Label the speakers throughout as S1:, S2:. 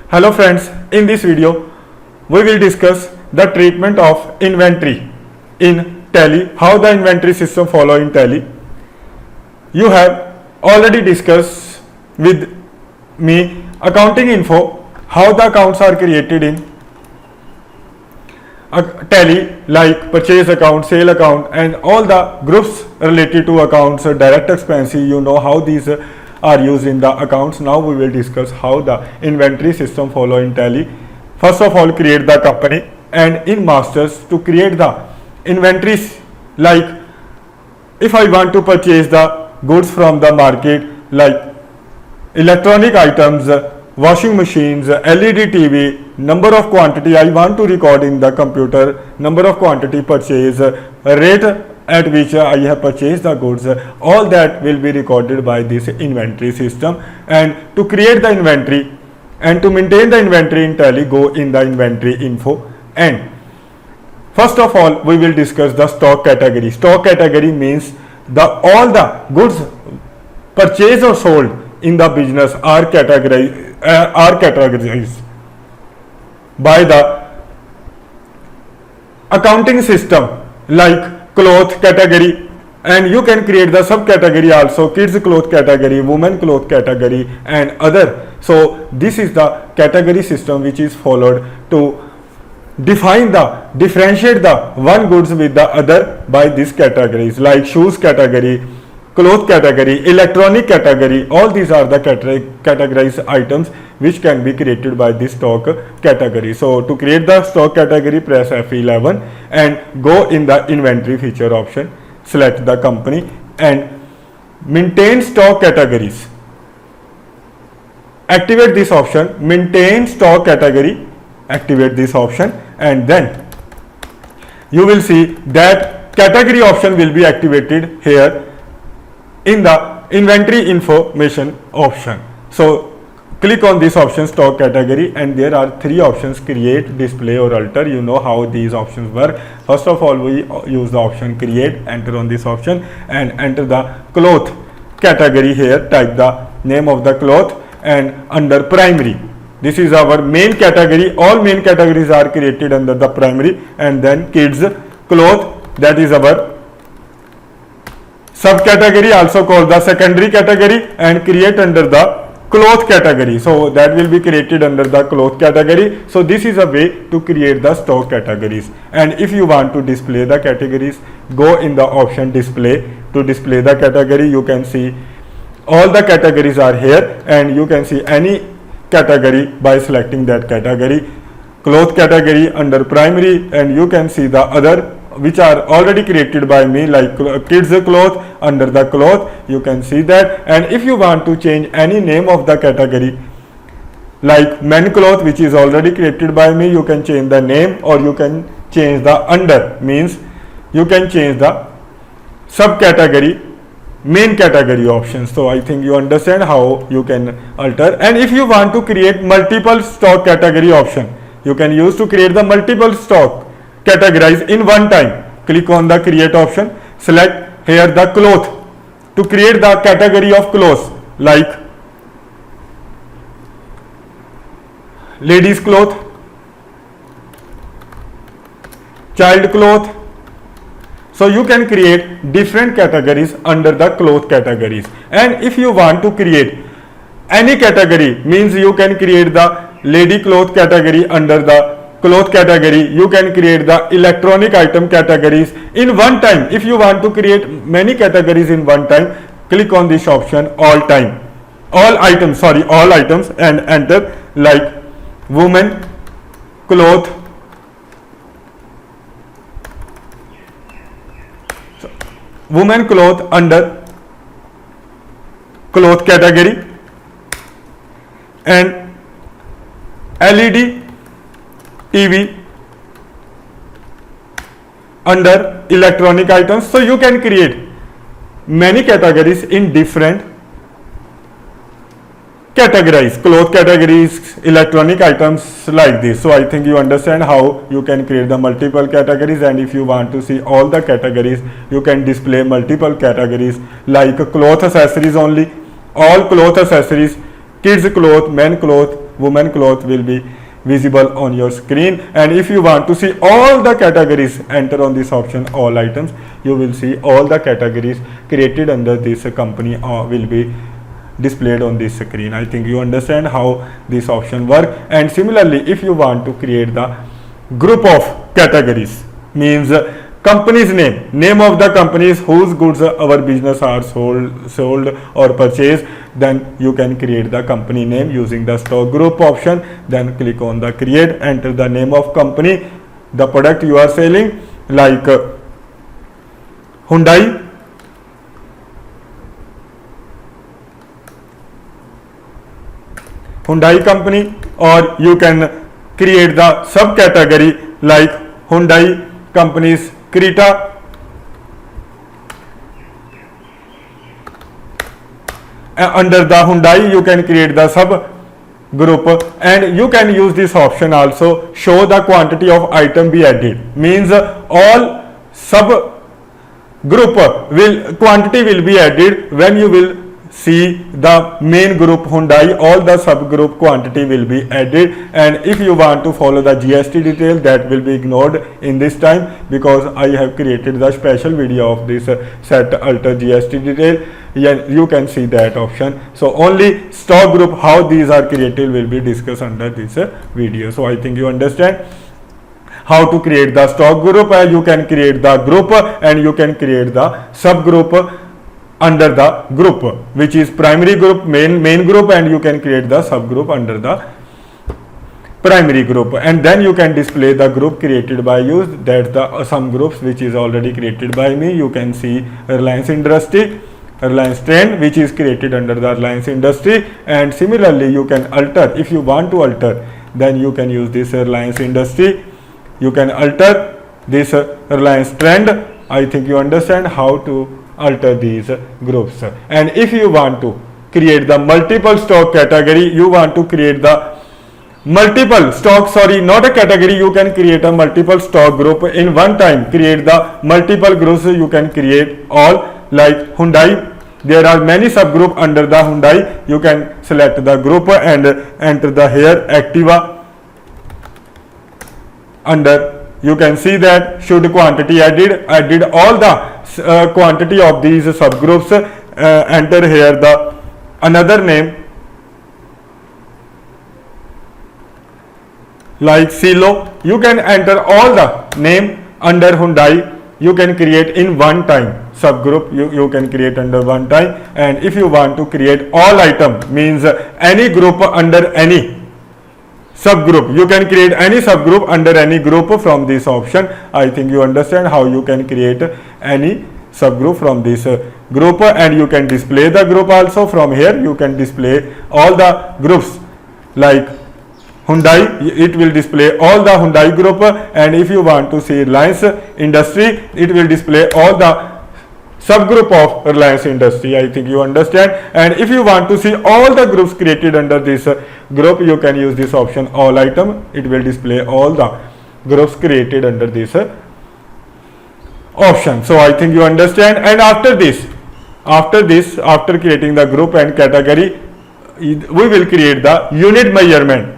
S1: Hello friends, in this video we will discuss the treatment of inventory in Tally, how the inventory system follow in Tally. You have already discussed with me accounting info, how the accounts are created in Tally, like purchase account, sale account, and all the groups related to accounts, direct expenses. You know how these are used in the accounts. Now we will discuss how the inventory system follow in Tally. First of all, create the company, and in masters to create the inventories, like if I want to purchase the goods from the market, like electronic items, washing machines, LED TV, number of quantity I want to record in the computer, number of quantity purchase, rate at which I have purchased the goods, all that will be recorded by this inventory system. And to create the inventory and to maintain the inventory in Tally, go in the inventory info. And first of all, we will discuss the stock category. Stock category means all the goods purchased or sold in the business are categorized by the accounting system, like cloth category, and you can create the subcategory also, kids cloth category, women cloth category, and other. So this is the category system which is followed to differentiate the one goods with the other by these categories, like shoes category, cloth category, electronic category. All these are the categorized items which can be created by this stock category. So to create the stock category, press F11 and go in the inventory feature option, select the company and maintain stock categories. Activate this option, maintain stock category, activate this option, and then you will see that category option will be activated here in the inventory information option. So click on this option, stock category, and there are three options: create, display, or alter. You know how these options work. First of all, we use the option create, enter on this option and enter the cloth category here, type the name of the cloth, and under primary, this is our main category. All main categories are created under the primary, and then kids cloth, that is our subcategory, also called the secondary category, and create under the cloth category. So that will be created under the cloth category. So this is a way to create the stock categories. And if you want to display the categories, go in the option display. To display the category, you can see all the categories are here, and you can see any category by selecting that category. Cloth category under primary, and you can see the other which are already created by me, like kids cloth. Under the cloth, you can see that. And if you want to change any name of the category, like men cloth, which is already created by me, you can change the name, or you can change the under, means you can change the subcategory, main category options. So I think you understand how you can alter. And if you want to create multiple stock category option, you can use to create the multiple stock categorize in one time. Click on the create option, select here the cloth to create the category of clothes, like ladies cloth, child cloth. So you can create different categories under the cloth categories. And if you want to create any category, means you can create the lady cloth category under the cloth category, you can create the electronic item categories in one time. If you want to create many categories in one time, click on this option, all items, and enter, like women cloth, women cloth under cloth category, and LED TV under electronic items. So you can create many categories in different categories, cloth categories, electronic items, like this. So I think you understand how you can create the multiple categories. And if you want to see all the categories, you can display multiple categories, like cloth accessories only, all cloth accessories, kids cloth, men cloth, women cloth will be visible on your screen. And if you want to see all the categories, enter on this option all items. You will see all the categories created under this company will be displayed on this screen. I think you understand how this option work. And similarly, if you want to create the group of categories, means company's name of the companies whose goods our business are sold or purchased, then you can create the company name using the stock group option. Then click on the create, enter the name of company, the product you are selling, like Hyundai, company, or you can create the subcategory like Hyundai companies Creta, under the Hyundai you can create the sub group, and you can use this option also, show the quantity of item be added, means all sub group quantity will be added when you will see the main group Hyundai, all the subgroup quantity will be added. And if you want to follow the GST detail, that will be ignored in this time, because I have created the special video of this set alter GST detail. You can see that option. So only stock group, how these are created, will be discussed under this video. So I think you understand how to create the stock group, and you can create the group, and you can create the subgroup under the group, which is primary group, main group, and you can create the subgroup under the primary group. And then you can display the group created by you, that the some groups which is already created by me. You can see Reliance Industry, Reliance Trend, which is created under the Reliance Industry. And similarly, you can alter, if you want to alter, then you can use this Reliance Industry. You can alter this Reliance Trend. I think you understand how to alter these groups. And if you want to create the multiple stock category, you want to create the multiple stock, not a category, you can create a multiple stock group in one time. Create the multiple groups, you can create all, like Hyundai. There are many subgroup under the Hyundai. You can select the group and enter the here Activa. Under you can see that should quantity added all the quantity of these subgroups. Enter here the another name like Silo. You can enter all the name under Hyundai. You can create in one time subgroup. You can create under one time. And if you want to create all item, means any group under any subgroup, you can create any subgroup under any group from this option. I think you understand how you can create any subgroup from this group, and you can display the group also. From here you can display all the groups like Hyundai, it will display all the Hyundai group. And if you want to see Reliance Industry, it will display all the subgroup of Reliance Industry. I think you understand. And if you want to see all the groups created under this group, you can use this option all item. It will display all the groups created under this option. So I think you understand. And after creating the group and category, we will create the unit measurement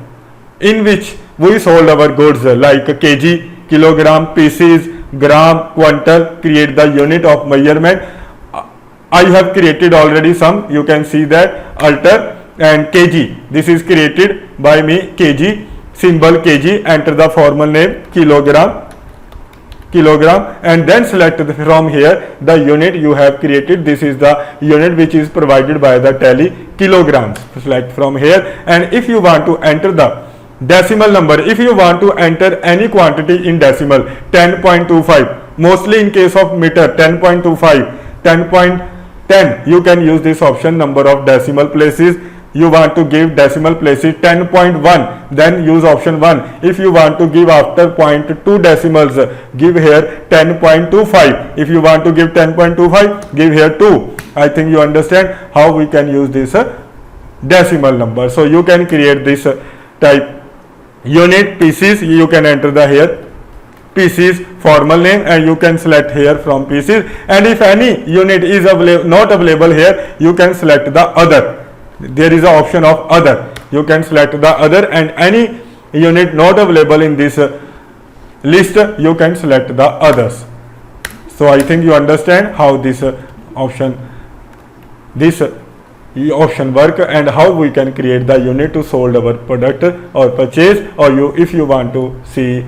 S1: in which we sold our goods, like kg, kilogram, pieces, gram, quintal. Create the unit of measurement. I have created already some. You can see that alter and kg. This is created by me, kg, symbol kg. Enter the formal name kilogram, and then select from here the unit you have created. This is the unit which is provided by the tally, kilograms. Select from here. And if you want to enter the decimal number, if you want to enter any quantity in decimal, 10.25, mostly in case of meter 10.25, 10.10, you can use this option, number of decimal places. You want to give decimal places 10.1, then use option 1. If you want to give after 0.2 decimals, give here 10.25. If you want to give 10.25, give here 2. I think you understand how we can use this decimal number. So you can create this type unit. Pieces, you can enter the here pieces formal name, and you can select here from pieces. And if any unit is not available here, you can select the other. There is an option of other. you can select the other, and any unit not available in this list, you can select the others. So I think you understand how this option work, and how we can create the unit to sold our product or purchase, or you, if you want to see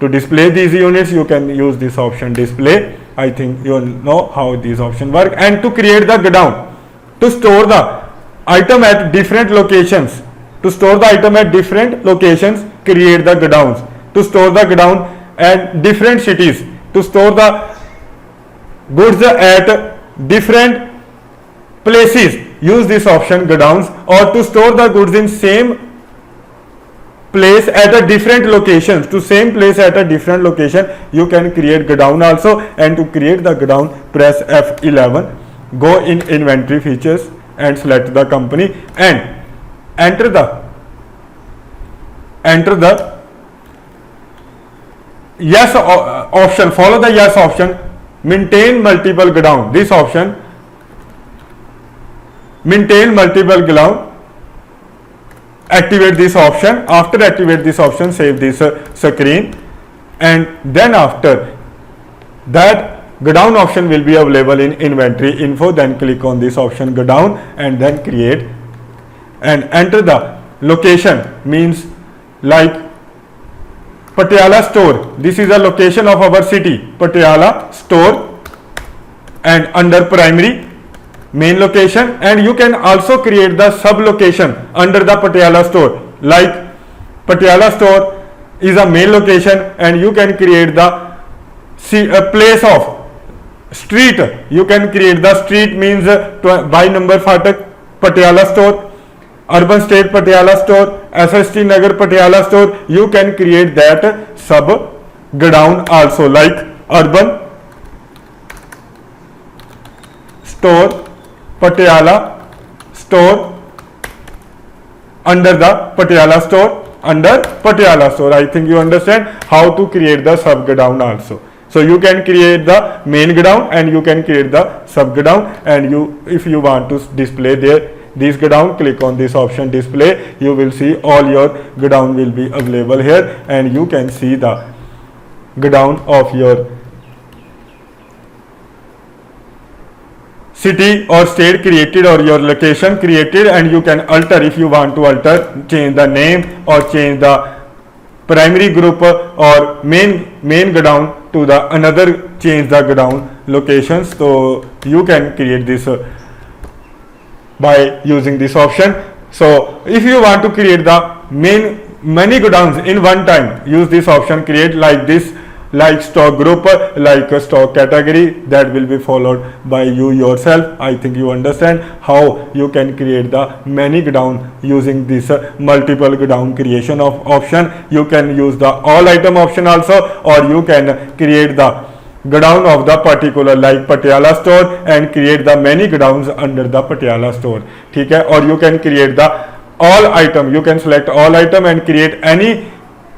S1: to display these units, you can use this option display. I think you know how these options work. And to create the godown, to store the item at different locations, create the godowns. To store the godown at different cities, to store the goods at different places, use this option godowns. Or to store the goods in same place at a different location, you can create godown also. And to create the godown, press F11, go in inventory features and select the company, and enter the yes option, follow the yes option, maintain multiple godown. This option, maintain multiple godown, activate this option. After activate this option, save this screen, and then after that godown option will be available in inventory info. Then click on this option godown, and then create and enter the location, means like Patiala store. This is a location of our city, Patiala store, and under primary main location. And you can also create the sub location under the Patiala store, like Patiala store is a main location, and you can create the place of street. You can create the street, means by number Phatak Patiala store, Urban State Patiala store, SST Nagar Patiala store. You can create that sub godown also, like Urban store Patiala store under the Patiala store, I think you understand how to create the sub godown also. So you can create the main godown, and you can create the sub godown. And you, if you want to display this godown, click on this option display. You will see all your godown will be available here, and you can see the godown of your city or state created, or your location created. And you can alter, if you want to alter, change the name or change the primary group or main godown to the another, change the godown locations. So you can create this by using this option. So if you want to create the many godowns in one time, use this option, create like this, like stock group, like a stock category, that will be followed by you yourself. I think you understand how you can create the many godown using this multiple godown creation of option. You can use the all item option also, or you can create the godown of the particular, like Patiala store, and create the many godowns under the Patiala store. ठीक है? Or you can create the all item, you can select all item and create any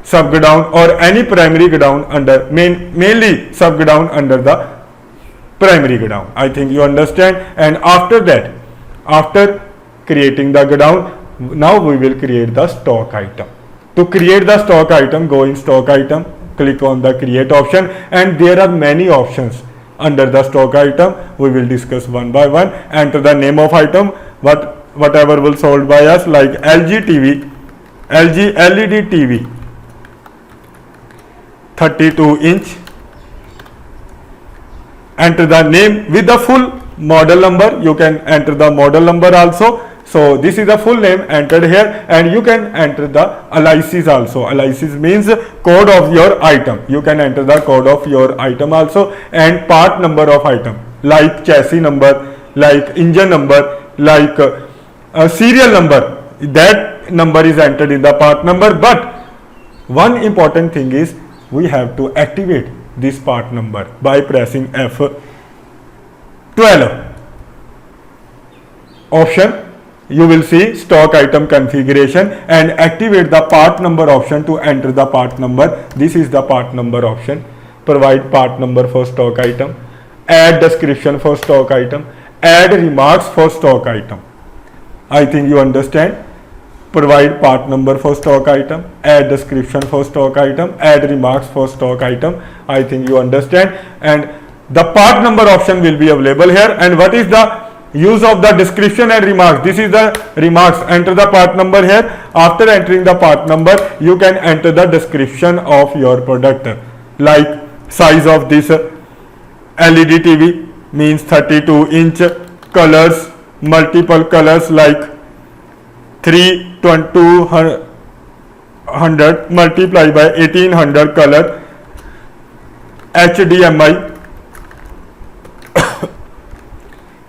S1: sub godown or any primary godown under mainly sub godown under the primary godown. I think you understand. And after that, after creating the godown, now we will create the stock item. To create the stock item, go in stock item, click on the create option, and there are many options under the stock item. We will discuss one by one. Enter the name of item, whatever will sold by us, like LG TV, LG LED TV 32-inch. Enter the name with the full model number. You can enter the model number also. So this is the full name entered here, and you can enter the aliases also. Aliases means code of your item. You can enter the code of your item also, and part number of item, like chassis number, like engine number, like serial number. That number is entered in the part number. But one important thing is, we have to activate this part number by pressing F12 option. You will see stock item configuration, and activate the part number option to enter the part number. This is the part number option. Provide part number for stock item, add description for stock item, add remarks for stock item. I think you understand. provide part number for stock item, add description for stock item, add remarks for stock item. I think you understand. And the part number option will be available here. And what is the use of the description and remarks? This is the remarks. Enter the part number here. After entering the part number, you can enter the description of your product, like size of this LED TV means 32-inch, colors, multiple colors like 3,200 multiplied by 1800 color, HDMI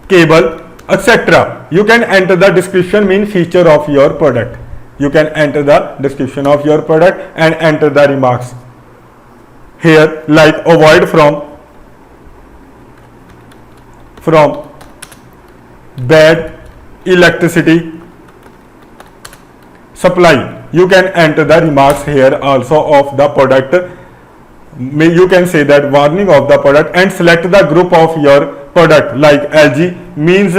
S1: cable, etc. You can enter the description, mean feature of your product. You can enter the description of your product and enter the remarks here, like avoid from bad electricity supply. You can enter the remarks here also of the product. You can say that warning of the product and select the group of your product, like LG means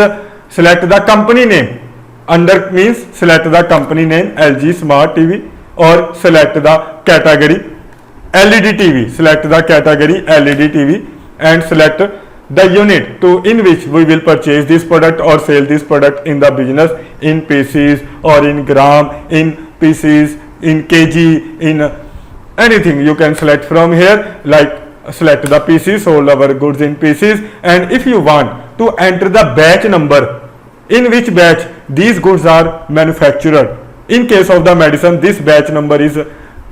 S1: select the company name, under means select the company name LG Smart TV, or select the category LED TV, select the category LED TV and select the unit to in which we will purchase this product or sell this product in the business, in pieces or in gram, in pieces, in kg, in anything you can select from here, like select the pieces, sold our goods in pieces. And if you want to enter the batch number, in which batch these goods are manufactured. In case of the medicine, this batch number is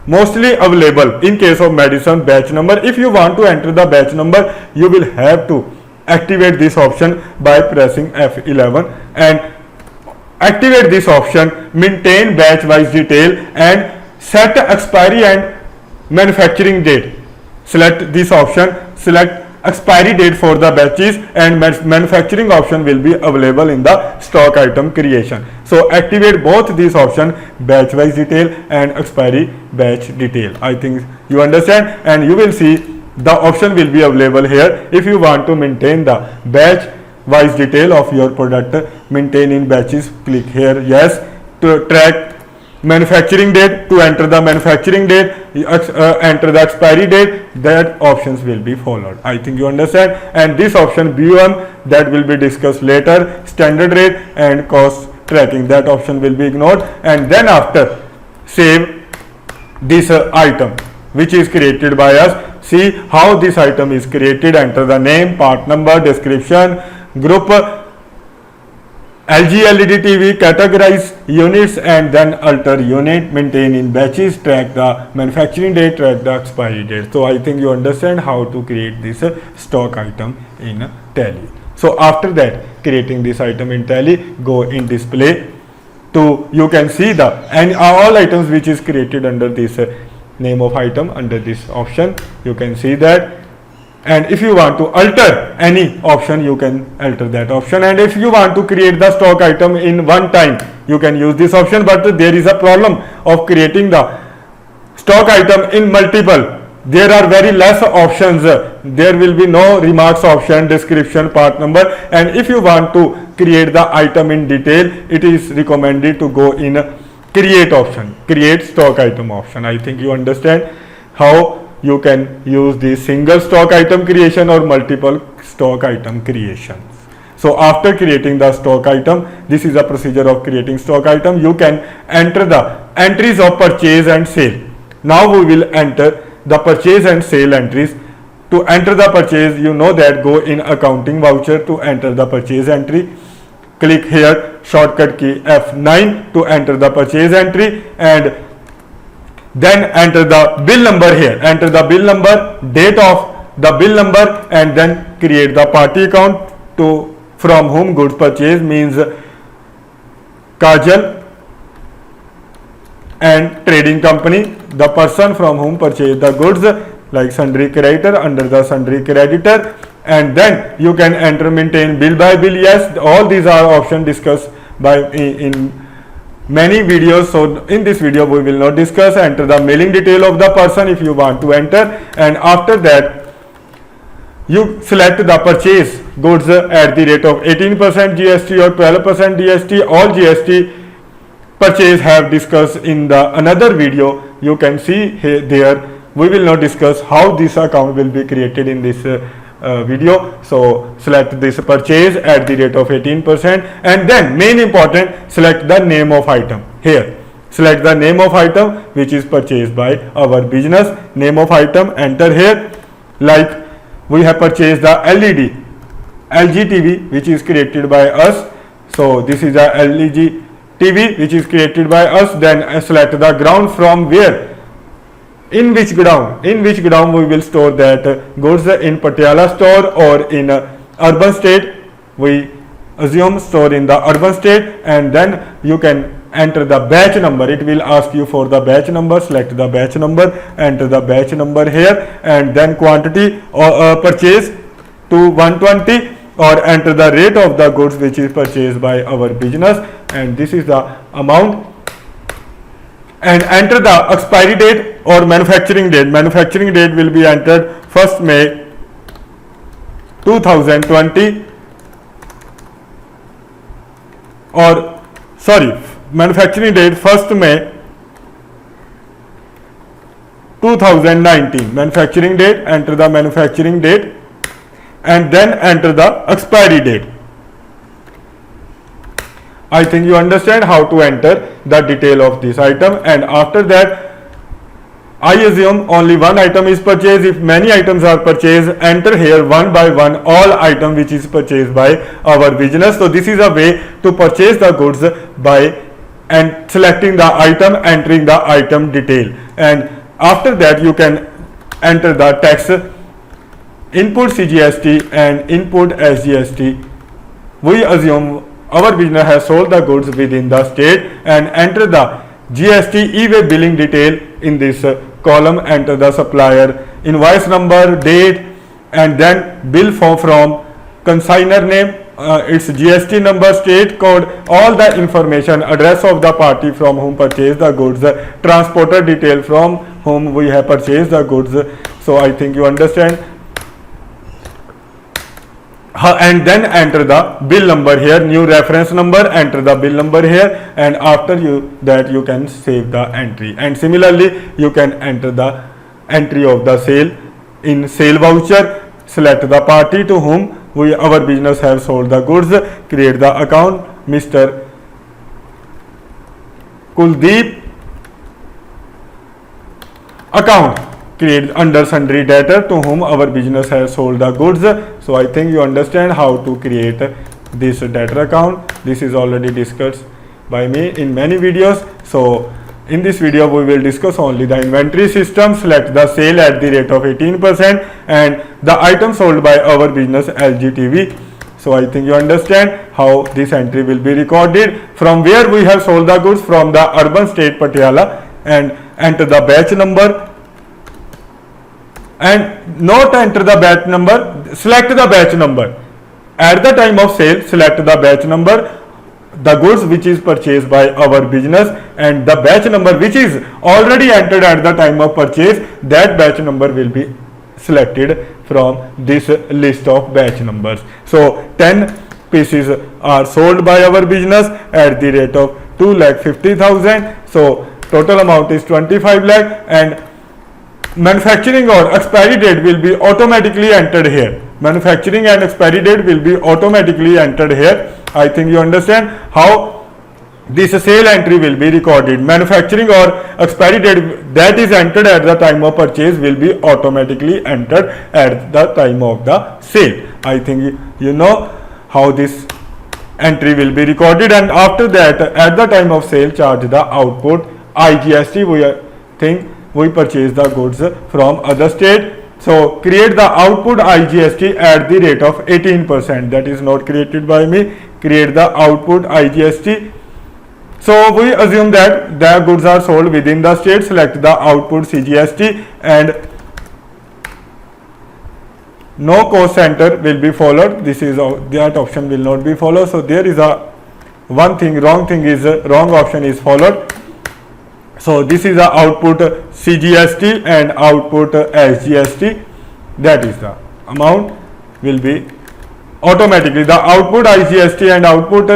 S1: mostly available. In case of medicine, batch number, if you want to enter the batch number, you will have to activate this option by pressing F11 and activate this option, maintain batch wise detail and set expiry and manufacturing date. Select this option, select expiry date for the batches, and manufacturing option will be available in the stock item creation. So activate both these options, batch wise detail and expiry batch detail. I think you understand, and you will see the option will be available here. If you want to maintain the batch wise detail of your product, maintain in batches, click here yes. To track manufacturing date, to enter the manufacturing date, enter the expiry date, that options will be followed. I think you understand. And this option BOM, that will be discussed later, standard rate and cost tracking, that option will be ignored. And then after, save this item which is created by us. See how this item is created. Enter the name, part number, description, group LG LED TV, categorize units and then alter unit, maintain in batches, track the manufacturing date, track the expiry date. So I think you understand how to create this stock item in Tally. So after that, creating this item in Tally, go in display to, you can see the and all items which is created under this name of item, under this option you can see that. And if you want to alter any option, you can alter that option. And if you want to create the stock item in one time, you can use this option. But there is a problem of creating the stock item in multiple. There are very less options. There will be no remarks option, description, part number. And if you want to create the item in detail, it is recommended to go in create option, create stock item option. I think you understand how you can use the single stock item creation or multiple stock item creations. So after creating the stock item, this is a procedure of creating stock item. You can enter the entries of purchase and sale. Now we will enter the purchase and sale entries. To enter the purchase, you know that, go in accounting voucher to enter the purchase entry. Click here, shortcut key F9 to enter the purchase entry, and then enter the bill number here. Enter the bill number, date of the bill number, and then create the party account to from whom goods purchase, means Kajal and trading company, the person from whom purchase the goods, like sundry creditor, under the sundry creditor. And then you can enter maintain bill by bill. Yes, all these are options discussed by in many videos. So in this video we will not discuss. Enter the mailing detail of the person if you want to enter, and after that you select the purchase goods at the rate of 18% GST or 12% GST. All GST purchase have discussed in the another video. You can see here there. We will not discuss how this account will be created in this video. So select this purchase at the rate of 18%, and then main important, select the name of item here. Select the name of item which is purchased by our business. Name of item, enter here. Like we have purchased the LED LG TV which is created by us. So this is a LG TV which is created by us. Then select the ground from where, in which ground we will store that goods, in Patiala store or in urban state. We assume store in the urban state, and then you can enter the batch number. It will ask you for the batch number. Select the batch number, enter the batch number here, and then quantity or purchase to 120, or enter the rate of the goods which is purchased by our business, and this is the amount. And enter the expiry date or manufacturing date. Manufacturing date will be entered 1st May 2020, or sorry, manufacturing date 1st May 2019. Manufacturing date, enter the manufacturing date, and then enter the expiry date. I think you understand how to enter the detail of this item, and after that I assume only one item is purchased. If many items are purchased, enter here one by one all item which is purchased by our business. So this is a way to purchase the goods by and selecting the item, entering the item detail, and after that you can enter the tax, input CGST and input SGST. We assume our business has sold the goods within the state, and enter the GST e-way billing detail in this column. Enter the supplier invoice number, date, and then bill form from consignor name, its GST number, state code, all the information, address of the party from whom purchased the goods, transporter detail from whom we have purchased the goods. So I think you understand. And then enter the bill number here, new reference number, enter the bill number here, and after that you can save the entry. And similarly you can enter the entry of the sale in sale voucher. Select the party to whom our business have sold the goods, create the account, Mr. Kuldeep account, create under sundry debtor to whom our business has sold the goods. So I think you understand how to create this debtor account. This is already discussed by me in many videos. So in this video we will discuss only the inventory system. Select the sale at the rate of 18% and the item sold by our business LG TV. So I think you understand how this entry will be recorded, from where we have sold the goods, from the urban state Patiala, and enter the batch number, and not enter the batch number, select the batch number. At the time of sale, select the batch number, the goods which is purchased by our business, and the batch number which is already entered at the time of purchase, that batch number will be selected from this list of batch numbers. So 10 pieces are sold by our business at the rate of 2,50,000. So total amount is 25 lakh, and manufacturing or expiry date will be automatically entered here. Manufacturing and expiry date will be automatically entered here. I think you understand how this sale entry will be recorded. Manufacturing or expiry date that is entered at the time of purchase will be automatically entered at the time of the sale. I think you know how this entry will be recorded, and after that at the time of sale charge the output IGST. We purchase the goods from other state. So create the output IGST at the rate of 18%. That is not created by me. Create the output IGST. So we assume that the goods are sold within the state. Select the output CGST, and no cost center will be followed. This is that option will not be followed. So there is a one thing, wrong thing is wrong option is followed. So this is the output CGST and output SGST. That is the amount will be automatically. The output IGST and output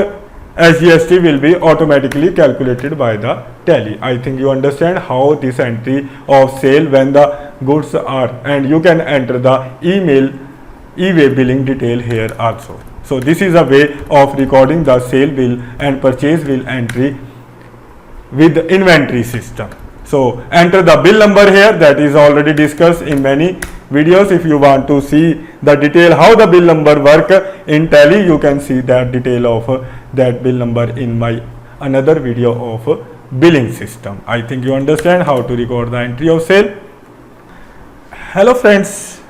S1: SGST will be automatically calculated by the tally. I think you understand how this entry of sale when the goods are, and you can enter the e-way billing detail here also. So this is a way of recording the sale bill and purchase bill entry with the inventory system. So enter the bill number here, that is already discussed in many videos. If you want to see the detail how the bill number work in tally, you can see that detail of that bill number in my another video of billing system. I think you understand how to record the entry of sale. Hello friends,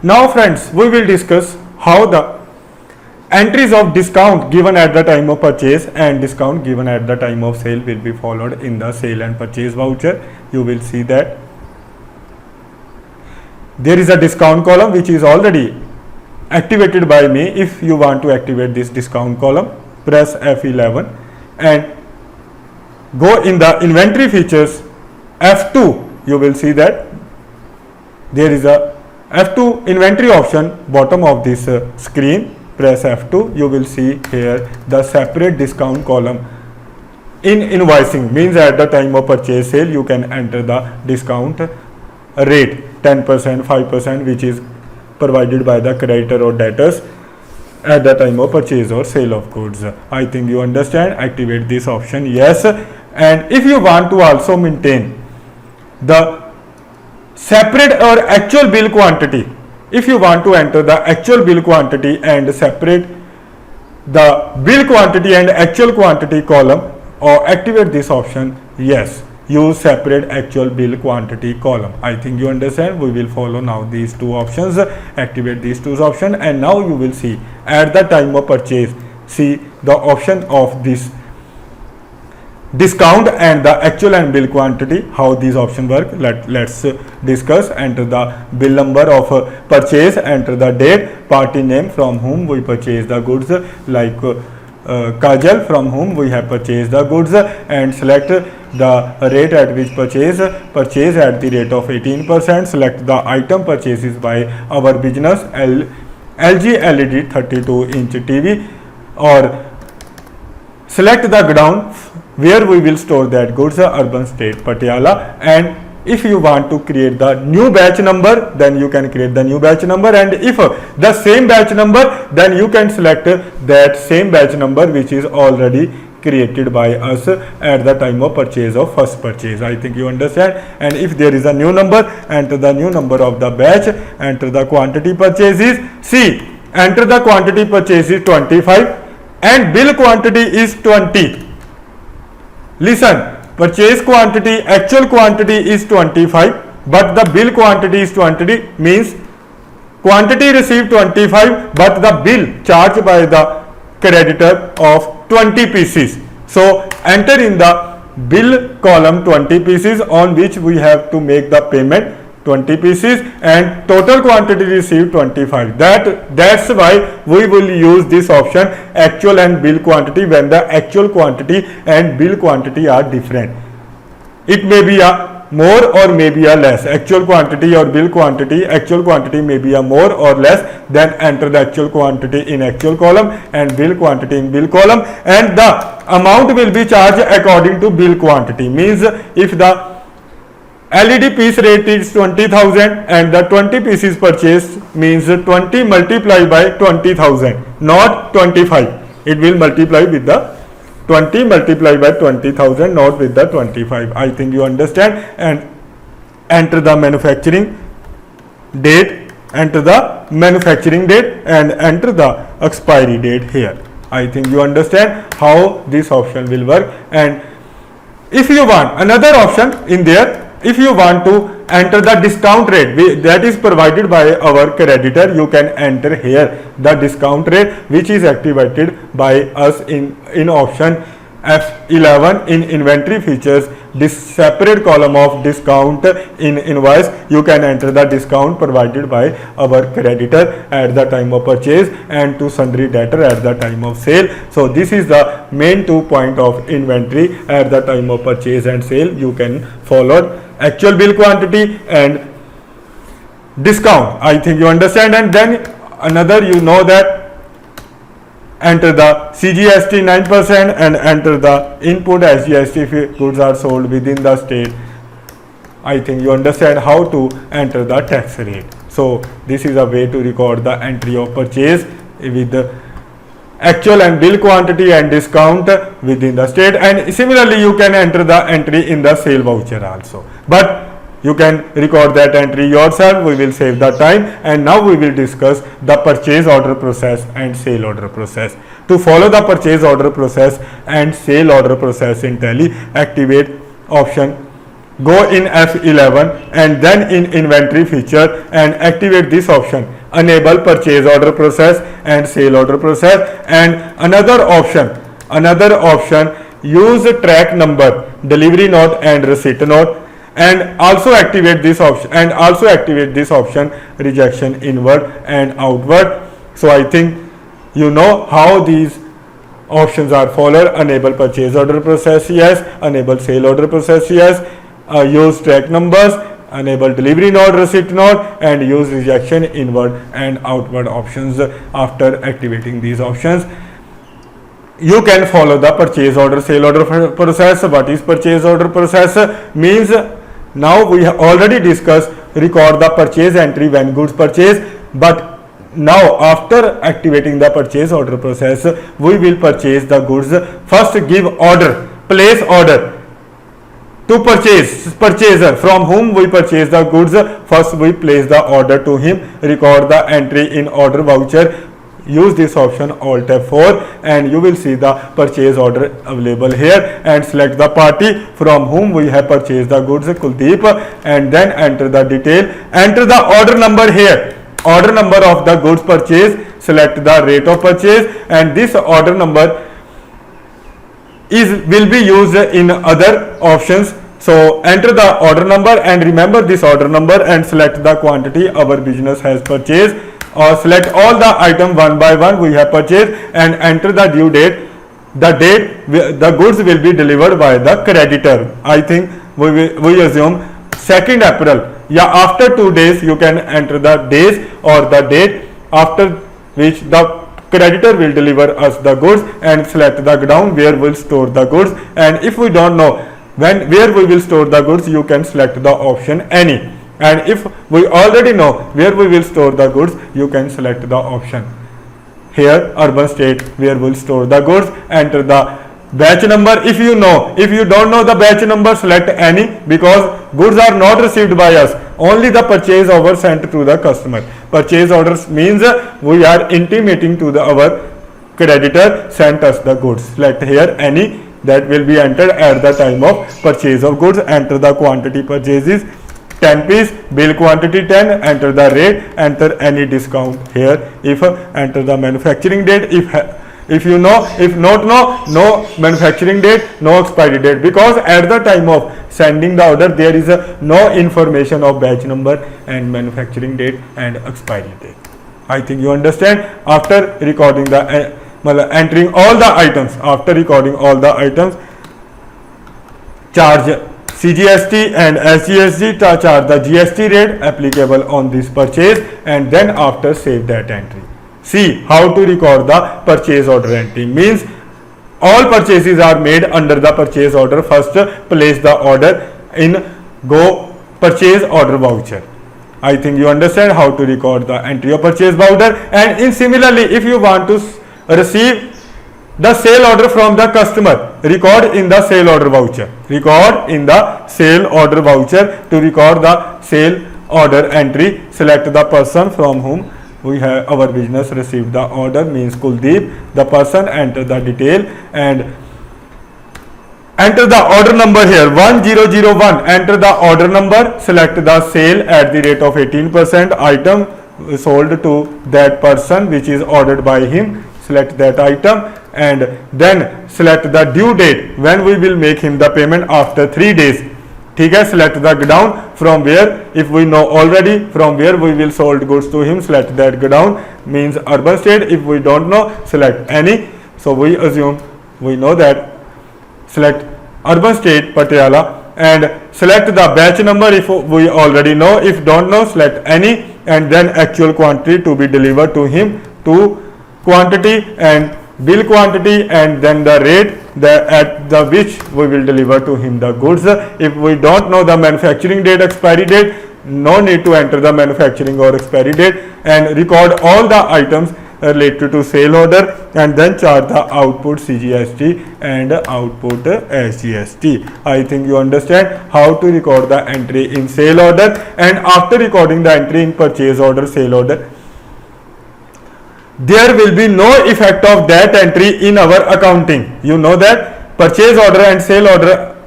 S1: now friends we will discuss how the entries of discount given at the time of purchase and discount given at the time of sale will be followed in the sale and purchase voucher. You will see that there is a discount column which is already activated by me. If you want to activate this discount column, press F11 and go in the inventory features F2. You will see that there is a F2 inventory option bottom of this screen. Press F2, you will see here the separate discount column. In invoicing means at the time of purchase sale you can enter the discount rate 10%, 5% which is provided by the creditor or debtors at the time of purchase or sale of goods. I think you understand. Activate this option, yes. And if you want to also maintain the separate or actual bill quantity, if you want to enter the actual bill quantity and separate the bill quantity and actual quantity column, or activate this option, yes. Use separate actual bill quantity column. I think you understand. We will follow now these two options. Activate these two options and now you will see at the time of purchase, see the option of this discount and the actual and bill quantity, how these options work. Let's discuss. Enter the bill number of purchase, enter the date, party name from whom we purchase the goods, like Kajal, from whom we have purchased the goods, and select the rate at which purchase at the rate of 18%. Select the item purchases by our business, LG LED 32-inch TV, or select the godown where we will store that goods, Urban State Patiala. And if you want to create the new batch number, then you can create the new batch number, and if the same batch number, then you can select that same batch number which is already created by us at the time of purchase of first purchase. I think you understand. And if there is a new number, enter the new number of the batch, enter the quantity purchases. See, enter the quantity purchases 25 and bill quantity is 20. Listen, purchase quantity, actual quantity is 25, but the bill quantity is 20, means quantity received 25, but the bill charged by the creditor of 20 pieces. So enter in the bill column 20 pieces on which we have to make the payment 20 pieces, and total quantity received 25. That's why we will use this option actual and bill quantity when the actual quantity and bill quantity are different. It may be a more or may be a less. Actual quantity or bill quantity, actual quantity may be a more or less. Then enter the actual quantity in actual column and bill quantity in bill column, and the amount will be charged according to bill quantity. Means if the LED piece rate is 20,000 and the 20 pieces purchased, means 20 multiplied by 20,000, not 25. It will multiply with the 20 multiplied by 20,000, not with the 25. I think you understand. And enter the manufacturing date, enter the manufacturing date and enter the expiry date here. I think you understand how this option will work. And if you want another option in there, if you want to enter the discount rate that is provided by our creditor, you can enter here the discount rate which is activated by us in option F11 in inventory features. This separate column of discount in invoice, you can enter the discount provided by our creditor at the time of purchase and to sundry debtor at the time of sale. So this is the main 2 point of inventory at the time of purchase and sale. You can follow actual bill quantity and discount. I think you understand. And then another, you know that enter the CGST 9% and enter the input SGST if goods are sold within the state. I think you understand how to enter the tax rate. So this is a way to record the entry of purchase with the actual and bill quantity and discount within the state, and similarly you can enter the entry in the sale voucher also, but you can record that entry yourself. We will save the time, and now we will discuss the purchase order process and sale order process. To follow the purchase order process and sale order process in Tally, activate option, go in F11 and then in inventory feature and activate this option, enable purchase order process and sale order process, and another option, use track number, delivery note and receipt note, and also activate this option, rejection inward and outward. So I think you know how these options are followed. Enable purchase order process, yes. Enable sale order process, yes. Use track numbers, enable delivery note, receipt note, and use rejection inward and outward options. After activating these options, you can follow the purchase order sale order process. What is purchase order process? Means now we have already discussed record the purchase entry when goods purchased, but now after activating the purchase order process, we will purchase the goods. First give order, place order to purchaser from whom we purchase the goods. First we place the order to him, record the entry in order voucher. Use this option Alt F4 and you will see the purchase order available here, and select the party from whom we have purchased the goods, Kuldeep, and then enter the detail. Enter the order number here, order number of the goods purchased. Select the rate of purchase, and this order number will be used in other options. So enter the order number and remember this order number, and select the quantity our business has purchased, or select all the item one by one we have purchased, and enter the due date, the date the goods will be delivered by the creditor. I think we assume 2nd April. Yeah, after 2 days you can enter the days or the date after which the creditor will deliver us the goods, and select the godown where we'll store the goods. And if we don't know where we will store the goods, you can select the option any, and if we already know where we will store the goods, you can select the option here urban state where we'll store the goods. Enter the batch number. If you don't know the batch number, select any, because goods are not received by us, only the purchase order sent to the customer. Purchase orders means we are intimating to our creditor sent us the goods. Select here any, that will be entered at the time of purchase of goods. Enter the quantity purchases 10 piece, bill quantity 10, enter the rate, enter any discount here. If enter the manufacturing date, if you know, if not know, no manufacturing date, no expiry date, because at the time of sending the order there is no information of batch number and manufacturing date and expiry date. I think you understand. After recording the entering all the items, charge CGST and SGST, charge the GST rate applicable on this purchase, and then after save that entry. See how to record the purchase order entry. Means all purchases are made under the purchase order. First place the order in go purchase order voucher. I think you understand how to record the entry of purchase voucher. And similarly, if you want to receive the sale order from the customer, record in the sale order voucher. To record the sale order entry, select the person from whom we have our business received the order, means Kuldeep, the person. Enter the detail and enter the order number here 1001. Enter the order number, select the sale at the rate of 18%, item sold to that person which is ordered by him. Select that item, and then select the due date when we will make him the payment after 3 days. Select the godown from where, if we know already from where we will sold goods to him, select that godown, means urban state. If we don't know, select any. So we assume we know that. Select urban state Patiala and select the batch number if we already know. If don't know, select any, and then actual quantity to be delivered to him, to quantity, and bill quantity, and then the rate at the which we will deliver to him the goods. If we don't know the manufacturing date, expiry date, no need to enter the manufacturing or expiry date, and record all the items related to sale order, and then chart the output CGST and output SGST. I think you understand how to record the entry in sale order. And after recording the entry in purchase order, sale order, there will be no effect of that entry in our accounting. You know that purchase order and sale order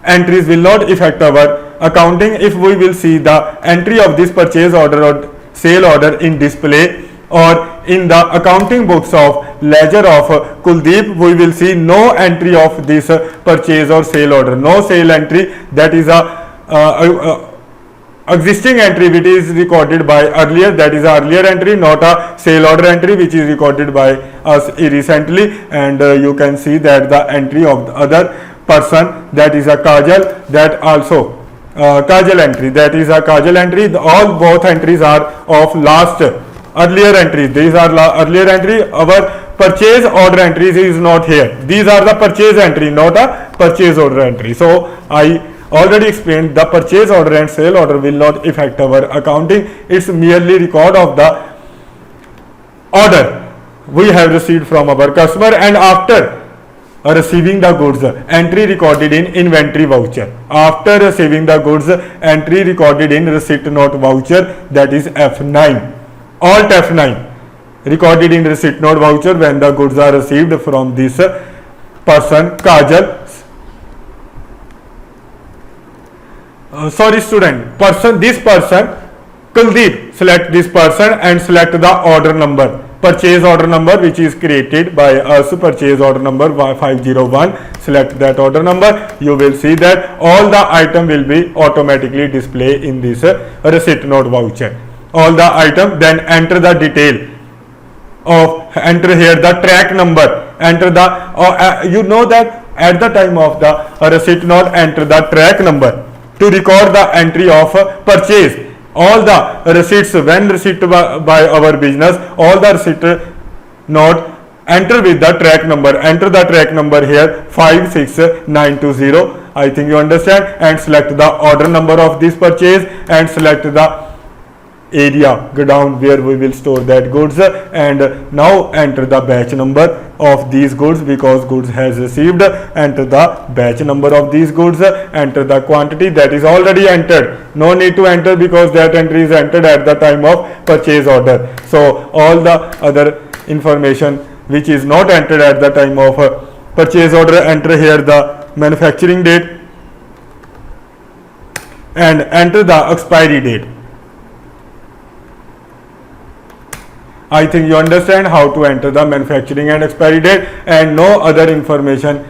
S1: entries will not affect our accounting. If we will see the entry of this purchase order or sale order in display or in the accounting books of ledger of Kuldeep, we will see no entry of this purchase or sale order, no sale entry. That is a existing entry which is recorded by earlier, that is a earlier entry, not a sale order entry which is recorded by us recently. And you can see that the entry of the other person, that is a Kajal, that also Kajal entry, that is a Kajal entry. All both entries are of last earlier entries. These are earlier entry. Our purchase order entries is not here. These are the purchase entry, not a purchase order entry. So I already explained the purchase order and sale order will not affect our accounting. It's merely record of the order we have received from our customer, and after receiving the goods, entry recorded in inventory voucher. After receiving the goods, entry recorded in receipt note voucher, that is F9. Alt F9, recorded in receipt note voucher when the goods are received from this person Kajal. Sorry student, this person Kuldeep. Select this person and select the order number, purchase order number which is created by us, purchase order number 501. Select that order number. You will see that all the item will be automatically displayed in this receipt note voucher. All the item, then enter the detail of, enter here the track number, enter the you know that at the time of the receipt note, enter the track number to record the entry of purchase. All the receipts when received by our business, all the receipt note enter with the track number. Enter the track number here 56920. I think you understand. And select the order number of this purchase and select the area godown where we will store that goods, and now enter the batch number of these goods because goods has received. Enter the batch number of these goods, enter the quantity that is already entered. No need to enter because that entry is entered at the time of purchase order. So all the other information which is not entered at the time of purchase order, enter here the manufacturing date and enter the expiry date. I think you understand how to enter the manufacturing and expiry date, and no other information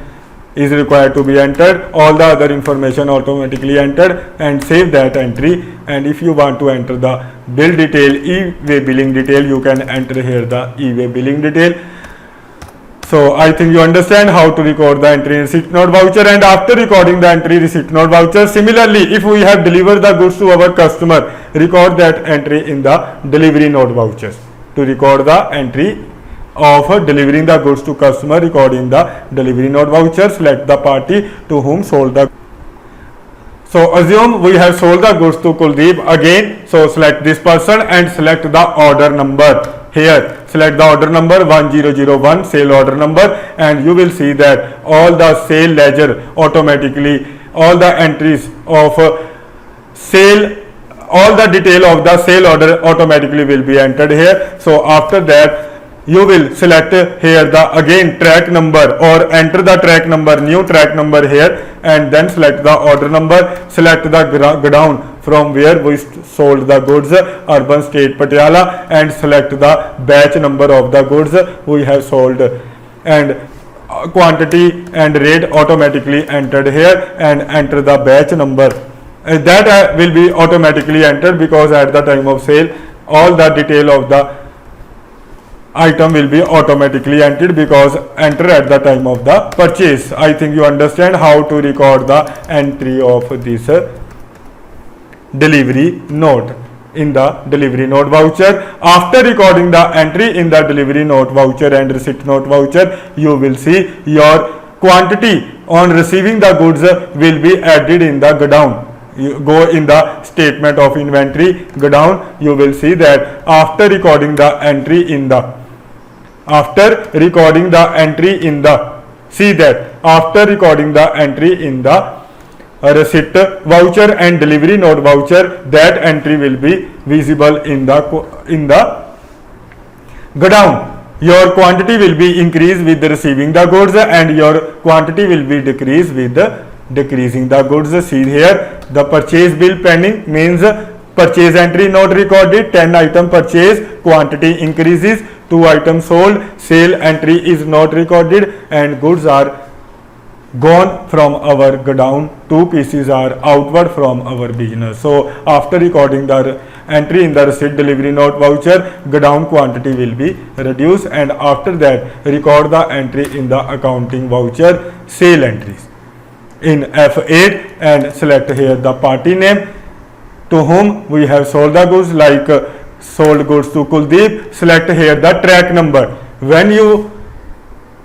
S1: is required to be entered. All the other information automatically entered, and save that entry. And if you want to enter the bill detail, e-way billing detail, you can enter here the e-way billing detail. So I think you understand how to record the entry in receipt note voucher. And after recording the entry receipt note voucher, similarly if we have delivered the goods to our customer, record that entry in the delivery note vouchers. To record the entry of delivering the goods to customer, recording the delivery note voucher, select the party to whom sold the. So assume we have sold the goods to Kuldeep again. So select this person and select the order number here. Select the order number 1001, sale order number, and you will see that all the sale ledger automatically, all the entries of sale, all the detail of the sale order automatically will be entered here. So after that you will select here the again track number, or enter the track number, new track number here, and then select the order number. Select the godown from where we sold the goods, Urban State Patiala, and select the batch number of the goods we have sold, and quantity and rate automatically entered here, and enter the batch number. That will be automatically entered because at the time of sale all the detail of the item will be automatically entered because enter at the time of the purchase. I think you understand how to record the entry of this delivery note. in the delivery note voucher. After recording the entry in the delivery note voucher and receipt note voucher, you will see your quantity on receiving the goods will be added in the godown. You go in the statement of inventory godown, you will see that after recording the entry in the see that after recording the entry in the receipt voucher and delivery note voucher, that entry will be visible in the godown. Your quantity will be increased with receiving the goods and your quantity will be decreased with decreasing the goods. See here, the purchase bill pending means purchase entry not recorded, 10 item purchase, quantity increases, 2 items sold, sale entry is not recorded, and goods are gone from our godown, 2 pieces are outward from our business. So after recording the entry in the receipt delivery note voucher, godown quantity will be reduced, and after that record the entry in the accounting voucher sale entries in F8 and select here the party name to whom we have sold the goods, like sold goods to Kuldeep. Select here the track number. When you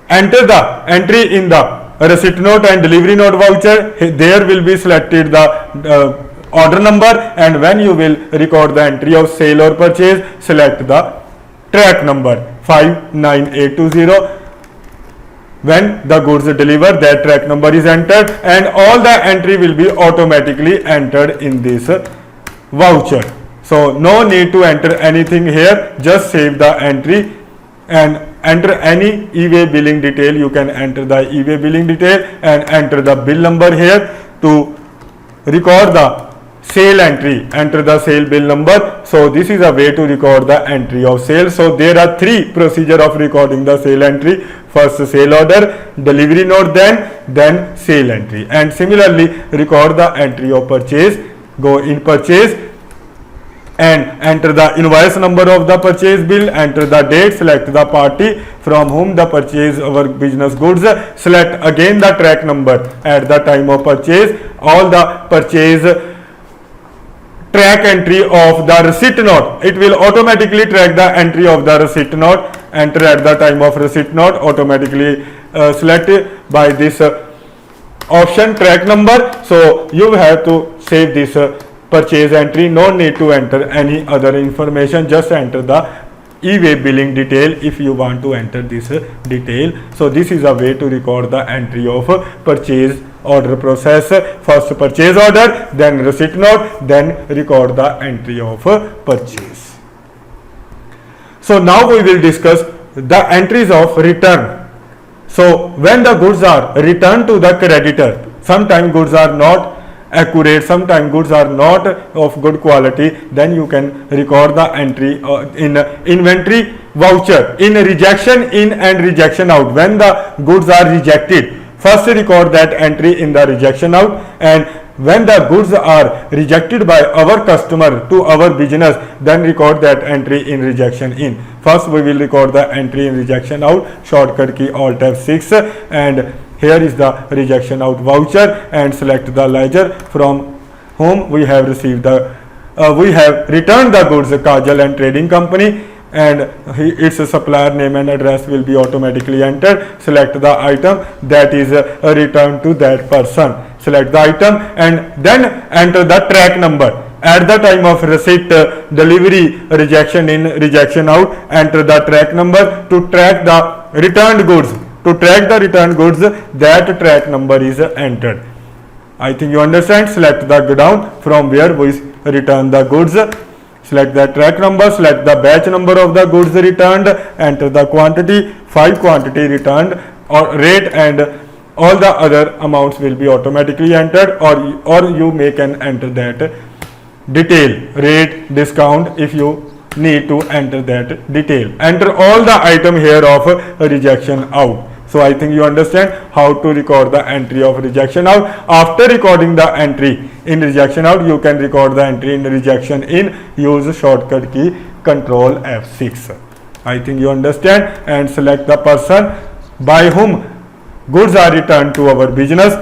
S1: enter the entry in the receipt note and delivery note voucher, there will be selected the order number, and when you will record the entry of sale or purchase, select the track number 59820. When the goods deliver, that track number is entered, and all the entry will be automatically entered in this voucher. So no need to enter anything here, just save the entry and enter any e-way billing detail. You can enter the e-way billing detail and enter the bill number here. To record the sale entry, enter the sale bill number. So this is a way to record the entry of sale. So there are 3 procedure of recording the sale entry: first sale order, delivery note, then sale entry. And similarly record the entry of purchase. Go in purchase and enter the invoice number of the purchase bill, enter the date, select the party from whom the purchase our business goods, select again the track number at the time of purchase, all the purchase track entry of the receipt note. It will automatically track the entry of the receipt note. Enter at the time of receipt note, automatically select by this option track number. So you have to save this purchase entry. No need to enter any other information, just enter the e-way billing detail if you want to enter this detail. So this is a way to record the entry of purchase order process. First purchase order, then receipt note, then record the entry of purchase. So now we will discuss the entries of return. So when the goods are returned to the creditor, sometimes goods are not accurate, sometimes goods are not of good quality, then you can record the entry in inventory voucher in rejection in and rejection out. When the goods are rejected, first record that entry in the rejection out, and when the goods are rejected by our customer to our business, then record that entry in rejection in. First we will record the entry in rejection out, shortcut key Alt F6, and here is the rejection out voucher, and select the ledger from whom we have received the we have returned the goods, Kajal and Trading Company, and its supplier name and address will be automatically entered. Select the item that is returned to that person. Select the item and then enter the track number. At the time of receipt, delivery, rejection in, rejection out, enter the track number to track the returned goods. To track the returned goods, that track number is entered. I think you understand. Select the godown from where we return the goods. Select the track number, select the batch number of the goods returned, enter the quantity, 5 quantity returned, or rate, and all the other amounts will be automatically entered, or you may can enter that detail, rate, discount, if you need to enter that detail. Enter all the item here of rejection out. So I think you understand how to record the entry of rejection out. After recording the entry in rejection out, you can record the entry in rejection in. Use shortcut key Control F6. I think you understand, and select the person by whom goods are returned to our business.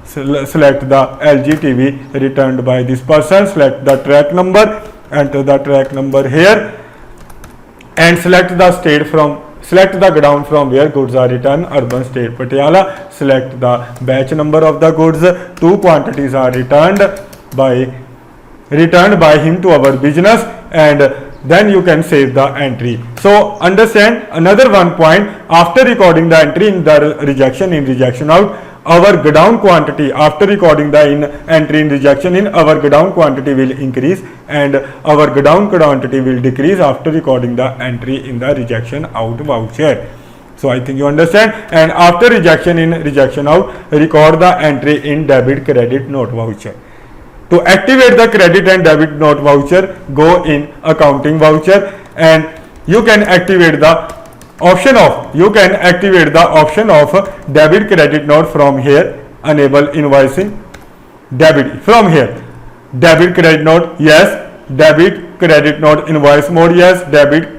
S1: Select the LG TV returned by this person. Select the track number enter the track number here, and select the godown from where goods are returned, Urban State Patiala. Select the batch number of the goods. 2 quantities are returned by him to our business, and then you can save the entry. So understand another one point, after recording the entry in the rejection out, our godown quantity, after recording the entry in rejection in, our godown quantity will increase and our godown quantity will decrease after recording the entry in the rejection out voucher. So I think you understand. And after rejection in rejection out, record the entry in debit credit note voucher. To activate the credit and debit note voucher, go in accounting voucher, and you can activate the option of debit credit note from here. Enable invoicing debit from here. Debit credit note, yes. Debit credit note invoice mode, yes. Debit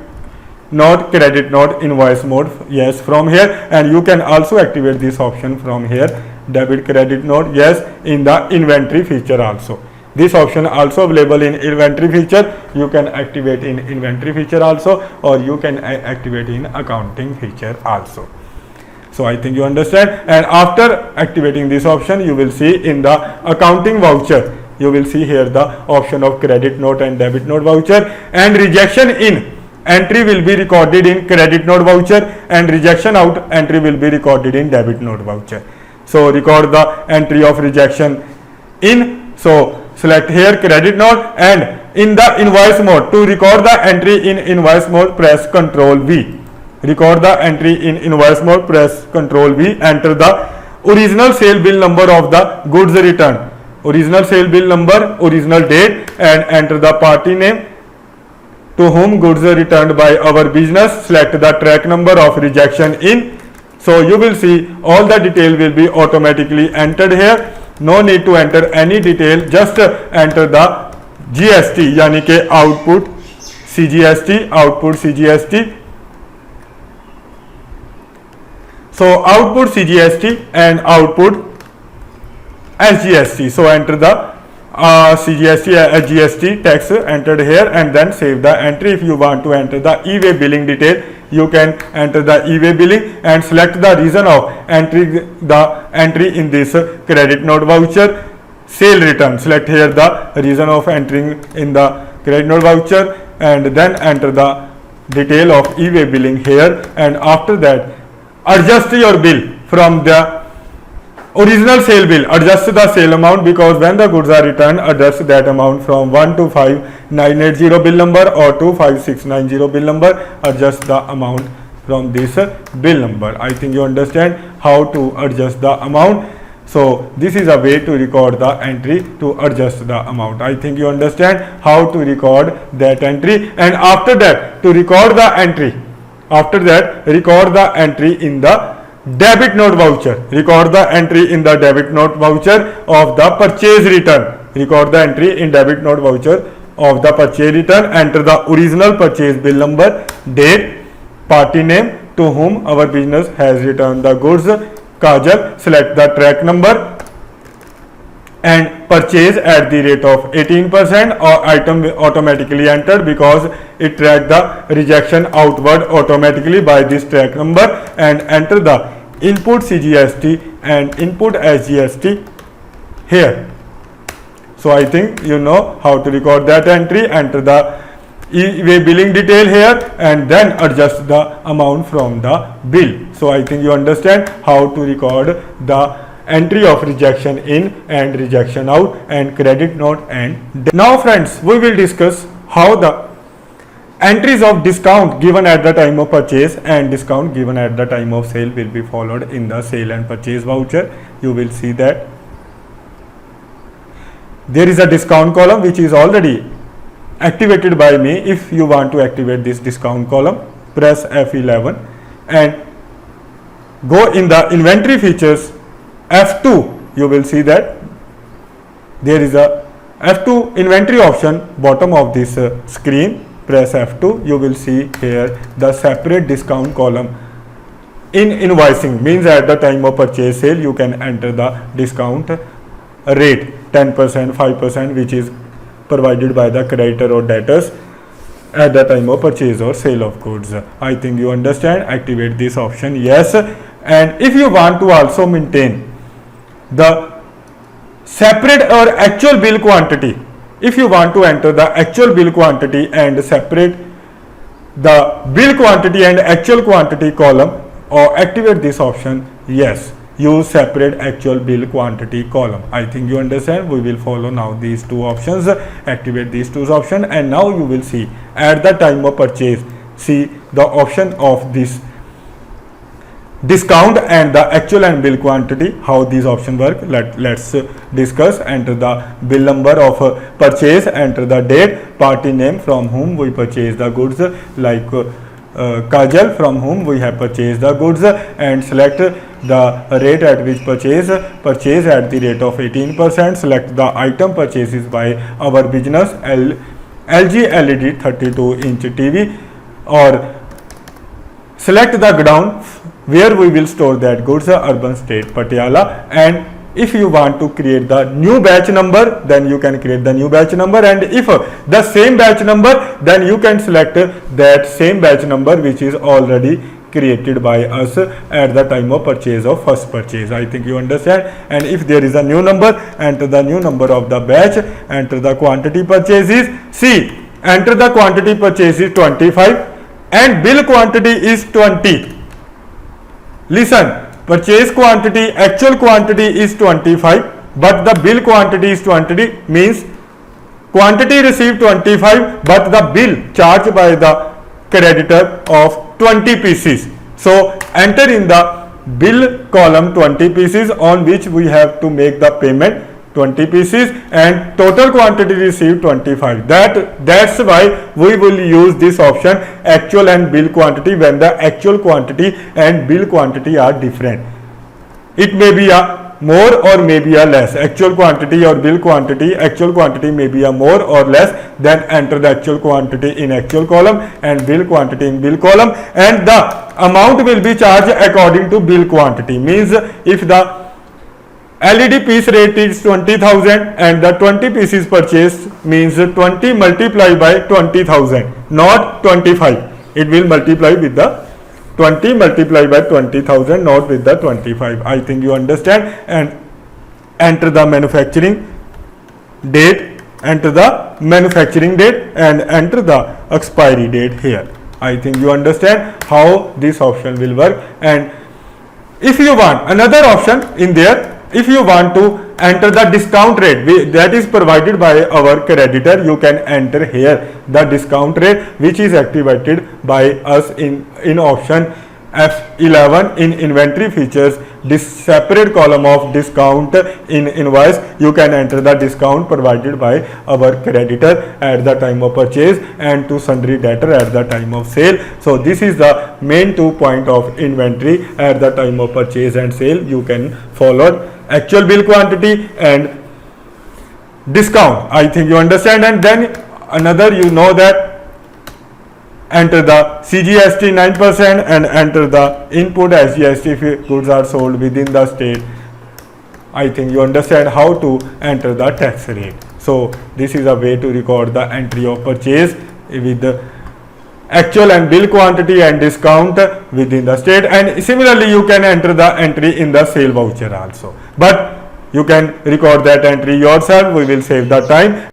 S1: note credit note invoice mode, yes, from here. And you can also activate this option from here, debit credit note, yes, in the inventory feature also. This option also available in inventory feature. You can activate in inventory feature also, or you can activate in accounting feature also. So I think you understand. And after activating this option, you will see in the accounting voucher, you will see here the option of credit note and debit note voucher, and rejection in entry will be recorded in credit note voucher, and rejection out entry will be recorded in debit note voucher. So record the entry of rejection in. So select here credit note, and in the invoice mode, to record the entry in invoice mode, press Ctrl V. Record the entry in invoice mode, press Ctrl V. Enter the original sale bill number of the goods returned, original sale bill number, original date, and enter the party name to whom goods are returned by our business. Select the track number of rejection in. So you will see all the detail will be automatically entered here. No need to enter any detail, just enter the GST, यानी के output CGST. So output CGST and output SGST. So enter the CGST SGST tax entered here, and then save the entry. If you want to enter the e-way billing detail, you can enter the e-way billing and select the reason of entry in this credit note voucher sale return. Select here the reason of entering in the credit note voucher, and then enter the detail of e-way billing here, and after that adjust your bill from the original sale bill. Adjust the sale amount, because when the goods are returned, adjust that amount from 125980 bill number or 25690 bill number. Adjust the amount from this bill number. I think you understand how to adjust the amount. So this is a way to record the entry to adjust the amount. I think you understand how to record that entry. And after that, to record the entry, record the entry in the debit note voucher. Record the entry in the debit note voucher of the purchase return. Record the entry in debit note voucher of the purchase return. Enter the original purchase bill number, date, party name to whom our business has returned the goods, Kajal. Select the track number and purchase at the rate of 18%, or item automatically entered because it tracked the rejection outward automatically by this track number, and enter the input CGST and input SGST here. So I think you know how to record that entry. Enter the e-way billing detail here, and then adjust the amount from the bill. So I think you understand how to record the entry of rejection in and rejection out and credit note. And now friends, we will discuss how the entries of discount given at the time of purchase and discount given at the time of sale will be followed in the sale and purchase voucher. You will see that there is a discount column which is already activated by me. If you want to activate this discount column, press F11 and go in the inventory features, F2. You will see that there is a F2 inventory option bottom of this screen. Press F2. You will see here the separate discount column. In invoicing means at the time of purchase sale you can enter the discount rate 10%, 5%, which is provided by the creditor or debtors at the time of purchase or sale of goods. I think you understand. Activate this option, yes. And if you want to also maintain the separate or actual bill quantity, if you want to enter the actual bill quantity and separate the bill quantity and actual quantity column, or activate this option, yes. Use separate actual bill quantity column. I think you understand. We will follow now these two options. Activate these two options, and now you will see at the time of purchase, see the option of this discount and the actual and bill quantity, how these options work. Let's discuss. Enter the bill number of purchase, enter the date, party name from whom we purchase the goods, like Kajal, from whom we have purchased the goods, and select the rate at which purchase at the rate of 18%. Select the item purchases by our business, LG LED 32-inch TV, or select the godown where we will store that goods, Urban State Patiala. And if you want to create the new batch number, then you can create the new batch number, and if the same batch number, then you can select that same batch number which is already created by us at the time of purchase of first purchase. I think you understand. And if there is a new number, enter the new number of the batch, enter the quantity purchases. See, enter the quantity purchases 25 and bill quantity is 20. Listen, purchase quantity, actual quantity is 25, but the bill quantity is 20, means quantity received 25, but the bill charged by the creditor of 20 pieces. So enter in the bill column 20 pieces on which we have to make the payment 20 pieces, and total quantity received 25. That's why we will use this option, actual and bill quantity, when the actual quantity and bill quantity are different. It may be a more or may be a less. Actual quantity or bill quantity, actual quantity may be a more or less. Then enter the actual quantity in actual column and bill quantity in bill column, and the amount will be charged according to bill quantity. Means if the LED piece rate is 20,000 and the 20 pieces purchased, means 20 multiplied by 20,000, not 25. It will multiply with the 20 multiplied by 20,000, not with the 25. I think you understand. And enter the manufacturing date, enter the manufacturing date, and enter the expiry date here. I think you understand how this option will work. And if you want another option in there, if you want to enter the discount rate that is provided by our creditor, you can enter here the discount rate which is activated by us in option F11 in inventory features. This separate column of discount in invoice, you can enter the discount provided by our creditor at the time of purchase and to sundry debtor at the time of sale. So this is the main 2 point of inventory at the time of purchase and sale. You can follow actual bill quantity and discount. I think you understand. And then another, you know that enter the CGST 9% and enter the input SGST if goods are sold within the state. I think you understand how to enter the tax rate. So this is a way to record the entry of purchase with the actual and bill quantity and discount within the state. And similarly you can enter the entry in the sale voucher also, but you can record that entry yourself. We will save the time.